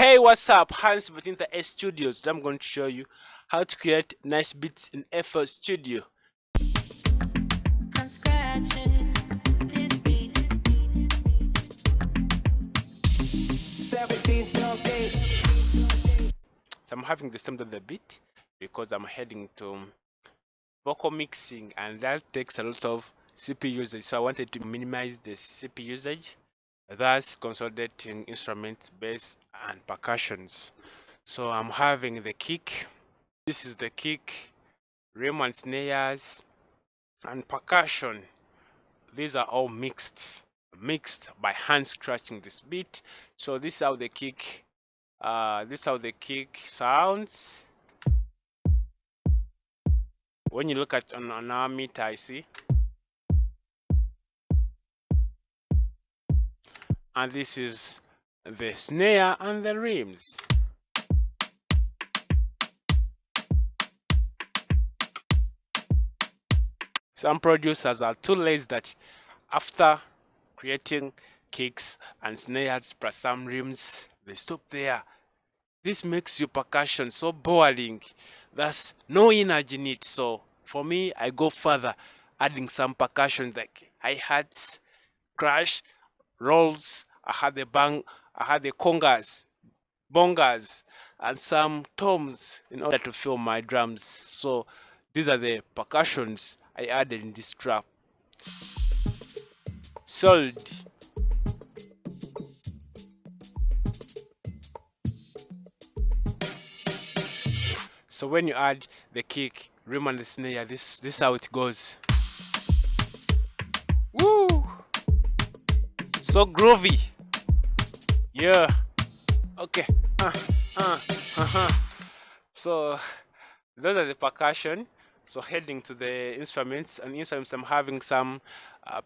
Hey, what's up? Hans within the S Studios. Today I'm going to show you how to create nice beats in FL Studio. I'm scratching this beat. 17th birthday. So I'm having the same of the beat because I'm heading to vocal mixing, and that takes a lot of CPU usage. So I wanted to minimize the CPU usage, thus consolidating instruments, bass, and percussions. So I'm having the kick. This is the kick, rim and snares, and percussion. These are all mixed by hand scratching this beat. So this is how the kick sounds. When you look at on our meter, I see, and this is the snare and the rims. Some producers are too lazy that after creating kicks and snares plus some rims, they stop there. This makes your percussion so boring. There's no energy in it. So for me, I go further, adding some percussion like hi-hats, crash, rolls. I had the congas, bongas, and some toms in order to fill my drums. So these are the percussions I added in this track. Sold. So when you add the kick, rim and the snare, this is how it goes. Woo! So groovy. Yeah. Okay. So those are the percussion. So heading to the instruments, I'm having some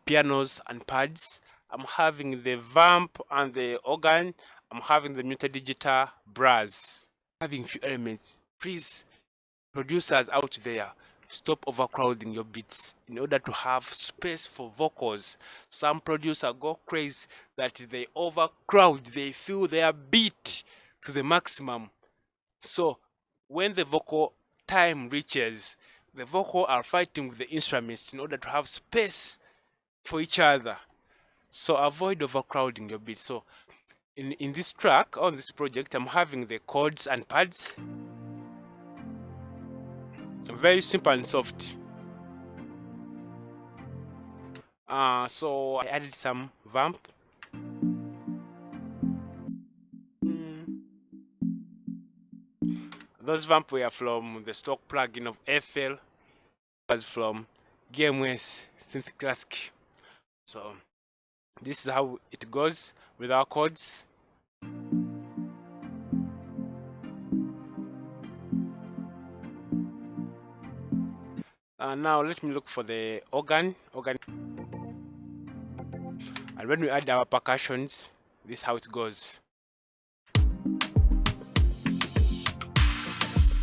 pianos and pads. I'm having the vamp and the organ. I'm having the multi-digital brass. Having few elements. Please, producers out there, stop overcrowding your beats in order to have space for vocals. Some producers go crazy that they overcrowd, they fill their beat to the maximum. So when the vocal time reaches, the vocal are fighting with the instruments in order to have space for each other. So avoid overcrowding your beat. So in this track, on this project, I'm having the chords and pads. Very simple and soft. So I added some vamp. Those vamp were from the stock plugin of FL, was from GameWest Synth Classic. So this is how it goes with our chords. Now let me look for the organ. And when we add our percussions, this is how it goes.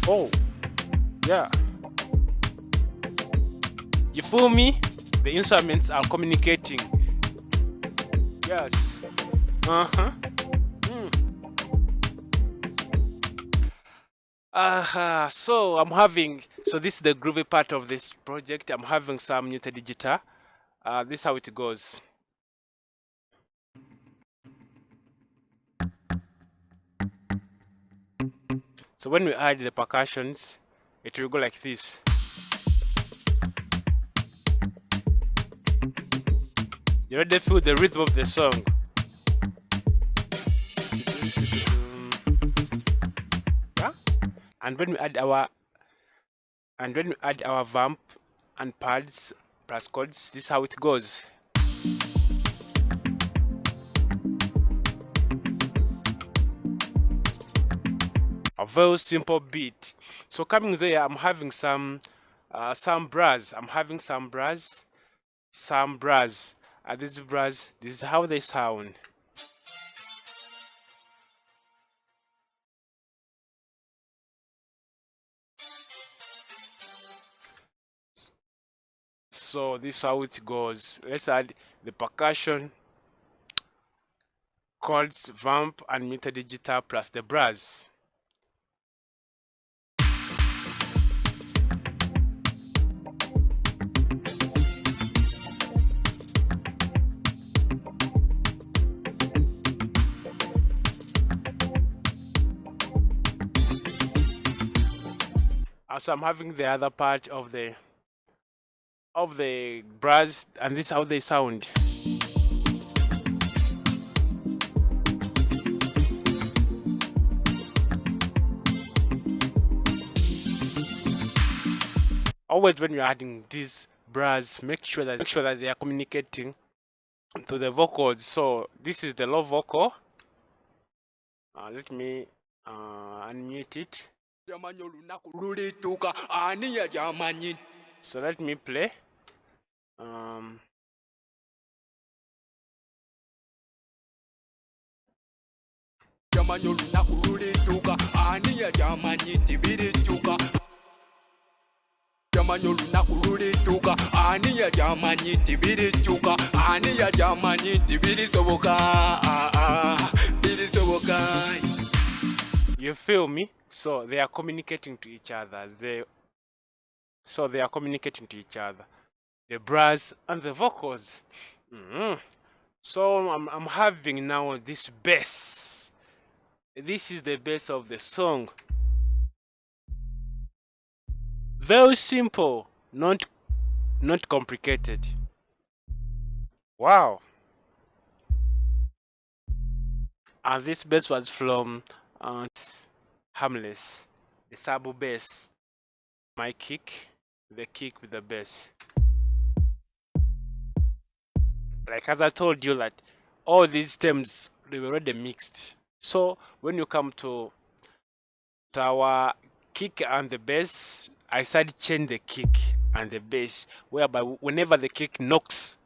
Oh, yeah. You feel me? The instruments are communicating. Yes. So this is the groovy part of this project. I'm having some multi-digital. This is how it goes. So when we add the percussions, it will go like this. You already feel the rhythm of the song. Yeah? And when we add our vamp and pads plus chords, this is how it goes. A very simple beat. So coming there, I'm having some brass. These brass, this is how they sound. So this is how it goes. Let's add the percussion. chords, vamp, and muted digital plus the brass. So I'm having the other part of the brass, and this is how they sound. Always when you're adding these brass, make sure that they are communicating to the vocals. So this is the low vocal. Let me unmute it. So let me play. You feel me? So they are communicating to each other. They are communicating to each other. The brass and the vocals. So I'm having now this bass. This is the bass of the song. Very simple, not complicated. Wow. And this bass was from Harmless, the sabo bass. My kick, the kick with the bass. Like as I told you, that all these stems, they were already mixed. So when you come to our kick and the bass, I started change the kick and the bass, whereby whenever the kick knocks,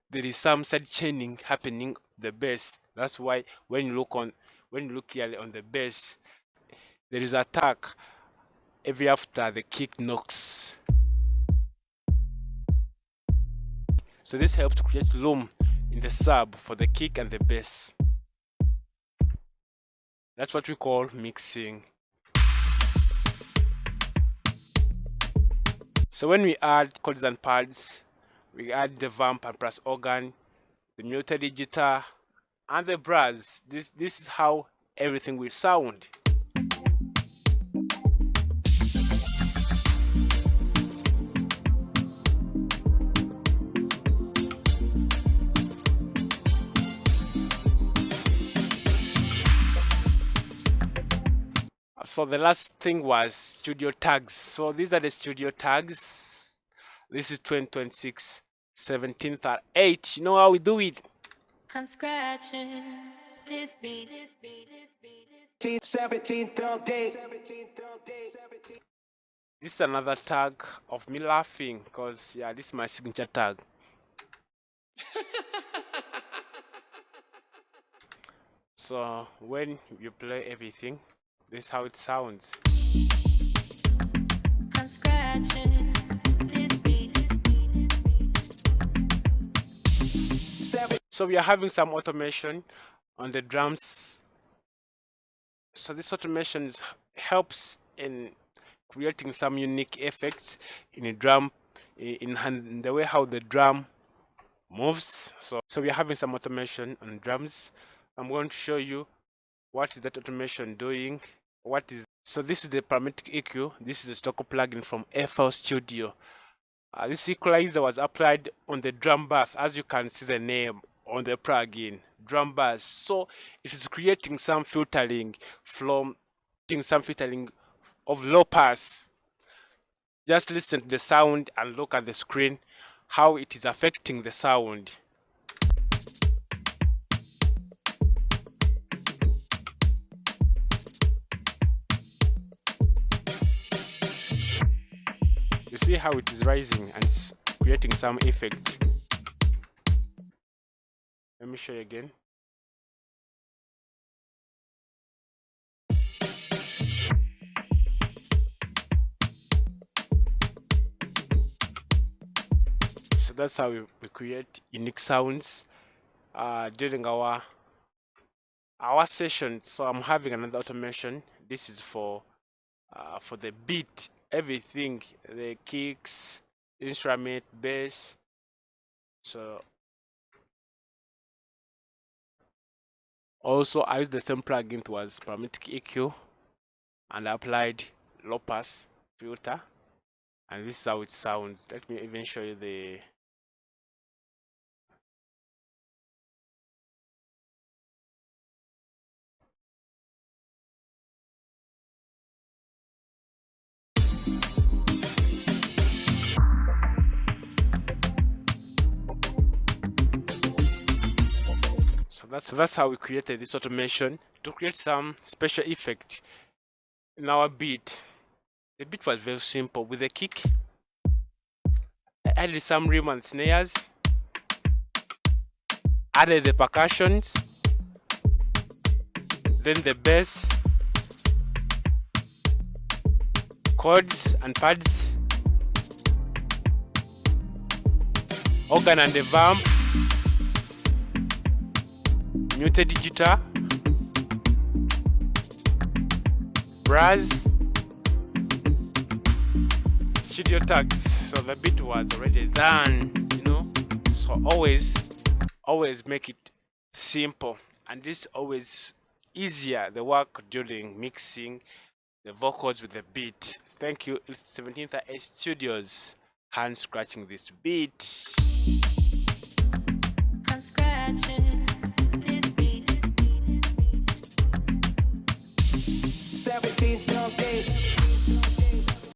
there is some side chaining happening the bass. That's why when you look here on the bass, there is a attack every after the kick knocks. So this helps to create room in the sub for the kick and the bass. That's what we call mixing. So when we add chords and pads, we add the vamp and brass organ, the muted guitar, and the brass. This is how everything will sound. So the last thing was studio tags. So these are the studio tags. This is 2026 17th at 8. You know how we do it. I'm scratching this beat. 17th day. This is another tag of me laughing because yeah, this is my signature tag. So when you play everything, this is how it sounds. I'm scratching this beat. So we are having some automation on the drums. So this automation helps in creating some unique effects in a drum, in the way how the drum moves. So we are having some automation on drums. I'm going to show you what is that automation doing. So this is the parametric EQ. This is a stock plugin from FL Studio. This equalizer was applied on the drum bass, as you can see the name on the plugin, drum bass. So it is creating some filtering of low pass. Just listen to the sound and look at the screen, how it is affecting the sound. You see how it is rising and creating some effect. Let me show you again. So that's how we create unique sounds during our our session. So I'm having another automation. This is for the beat, everything, the kicks, instrument, bass. So also I used the same plugin was parametric EQ and I applied low pass filter, and this is how it sounds. Let me even show you the so that's how we created this automation to create some special effect in our beat. The beat was very simple. With the kick, I added some rim and snares, added the percussions, then the bass, chords and pads, organ and the vamp, muted guitar, brass, studio tags. So the beat was already done, you know. So always make it simple, and this always easier the work during mixing the vocals with the beat. Thank you. It's 17th Studios hand scratching this beat.